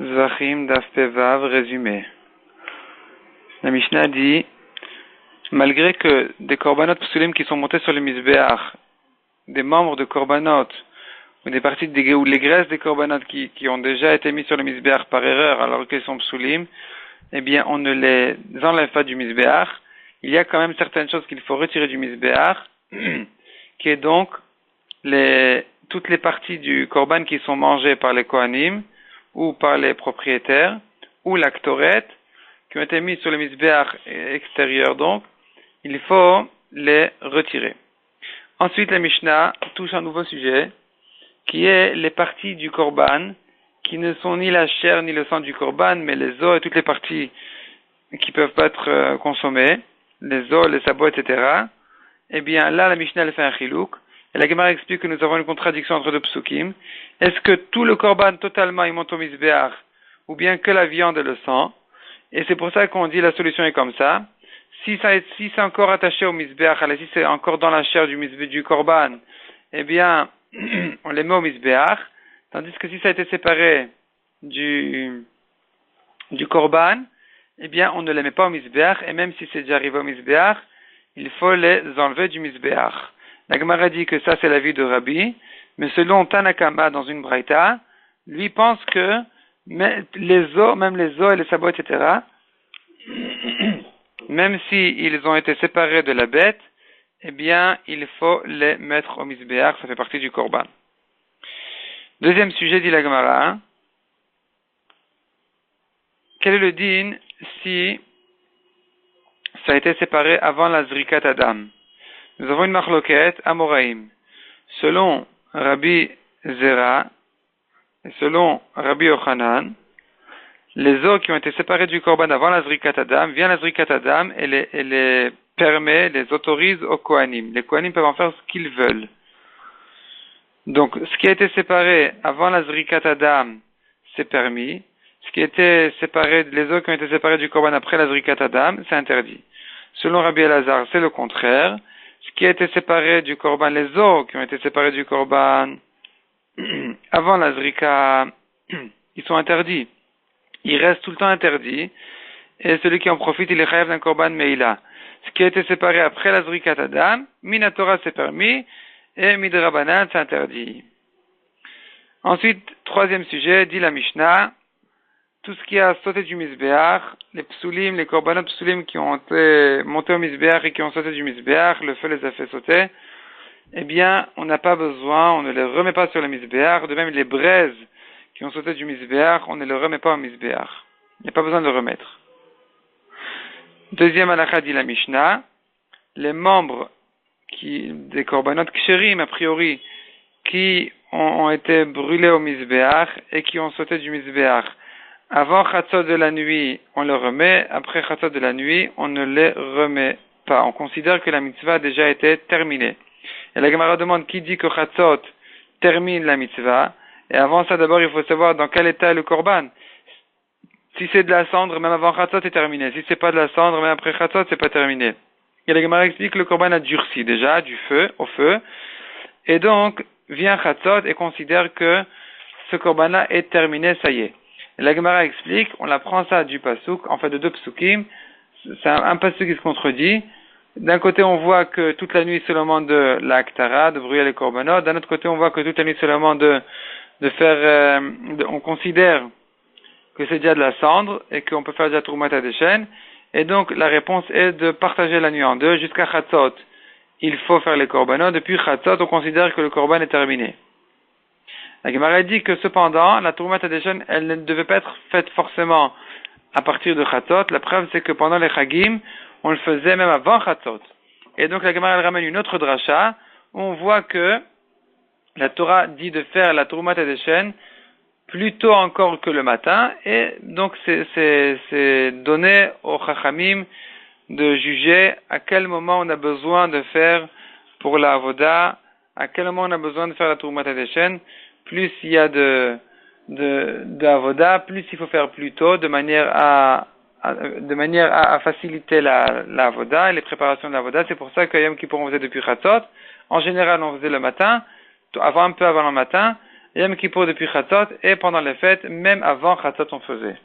Zvachim d'Afpevav résumé. La Mishnah dit, malgré que des korbanot psulim qui sont montés sur le Mizbeach, des membres de korbanot, ou des parties ou les graisses des korbanot qui ont déjà été mis sur le Mizbeach par erreur alors qu'ils sont psulim, eh bien on ne les enlève pas du Mizbeach. Il y a quand même certaines choses qu'il faut retirer du Mizbeach, qui est donc toutes les parties du korban qui sont mangées par les Kohanim, ou par les propriétaires, ou la Ktoret, qui ont été mis sur le Mizbeach extérieur donc, il faut les retirer. Ensuite, la Mishnah touche un nouveau sujet, qui est les parties du korban, qui ne sont ni la chair ni le sang du korban, mais les os et toutes les parties qui peuvent pas être consommées, les os, les sabots, etc. Eh bien, là, la Mishnah elle fait un chilouk. Et la Gemara explique que nous avons une contradiction entre deux psukim. Est-ce que tout le korban totalement est monté au Mizbeach, ou bien que la viande et le sang? Et c'est pour ça qu'on dit la solution est comme ça. Si c'est encore attaché au Mizbeach, si c'est encore dans la chair du korban, eh bien, on les met au Mizbeach. Tandis que si ça a été séparé du korban, eh bien, on ne les met pas au Mizbeach. Et même si c'est déjà arrivé au Mizbeach, il faut les enlever du Mizbeach. La Gemara dit que ça c'est l'avis de Rabbi, mais selon Tanakama dans une braïta, lui pense que même les os et les sabots, etc., même s'ils ont été séparés de la bête, eh bien, il faut les mettre au Mizbeach, ça fait partie du korban. Deuxième sujet, dit la Gemara, quel est le din si ça a été séparé avant la Zrikat Adam? Nous avons une marloquette à Moraïm. Selon Rabbi Zera et selon Rabbi Yochanan, les os qui ont été séparés du korban avant la Zrikat Adam, vient la Zrikat Adam et les permet, les autorise aux Kohanim. Les Kohanim peuvent en faire ce qu'ils veulent. Donc, ce qui a été séparé avant la Zrikat Adam, c'est permis. Ce qui a été séparé, les os qui ont été séparés du korban après la Zrikat Adam, c'est interdit. Selon Rabbi Elazar, c'est le contraire. Ce qui a été séparé du korban, les os qui ont été séparés du korban avant la zrika, ils sont interdits. Ils restent tout le temps interdits. Et celui qui en profite, il est chayav d'un korban meila. Ce qui a été séparé après la zrikat adam, minatora c'est permis, et midrabanan c'est interdit. Ensuite, troisième sujet, dit la Mishnah, tout ce qui a sauté du Mizbeach, les psulim, les korbanot psulim qui ont été montés au Mizbeach et qui ont sauté du Mizbeach, le feu les a fait sauter, eh bien, on n'a pas besoin, on ne les remet pas sur le Mizbeach. De même, les braises qui ont sauté du Mizbeach, on ne les remet pas au Mizbeach. Il n'y a pas besoin de le remettre. Deuxième halakha dit la Mishnah, les membres des korbanot ksherim, a priori, qui ont été brûlés au Mizbeach et qui ont sauté du Mizbeach, avant Chatzot de la nuit, on le remet. Après Chatzot de la nuit, on ne les remet pas. On considère que la mitzvah a déjà été terminée. Et la Gemara demande qui dit que Chatzot termine la mitzvah. Et avant ça, d'abord, il faut savoir dans quel état est le korban. Si c'est de la cendre, même avant Chatzot, c'est terminé. Si c'est pas de la cendre, même après Chatzot, c'est pas terminé. Et la Gemara explique que le korban a durci déjà, au feu. Et donc, vient Chatzot et considère que ce korban-là est terminé, ça y est. Et la Gemara explique, on apprend ça du pasuk, en fait de deux pasukim, c'est un pasuk qui se contredit. D'un côté, on voit que toute la nuit seulement de la Aktara, de brûler les korbanot. D'un autre côté, on voit que toute la nuit seulement on considère que c'est déjà de la cendre et qu'on peut faire déjà Troumat Hadeshen. Et donc, la réponse est de partager la nuit en deux. Jusqu'à Chatzot, il faut faire les korbanot. Depuis Chatzot, on considère que le korban est terminé. La Gemara dit que cependant, la Troumat Hadeshen, elle ne devait pas être faite forcément à partir de Chatzot. La preuve, c'est que pendant les Chagim, on le faisait même avant Chatzot. Et donc la Gemara elle ramène une autre dracha, où on voit que la Torah dit de faire la Troumat Hadeshen plus tôt encore que le matin, et donc c'est donné aux Chachamim de juger à quel moment on a besoin de faire pour la Avoda, à quel moment on a besoin de faire la Troumat Hadeshen. Plus il y a de Avoda, plus il faut faire plus tôt, de manière à faciliter la Avoda et les préparations de la Avoda. C'est pour ça que Yom Kippour on faisait depuis Chatzot. En général, on faisait le matin, un peu avant le matin, Yom Kippour depuis Chatzot, et pendant les fêtes, même avant Chatzot on faisait.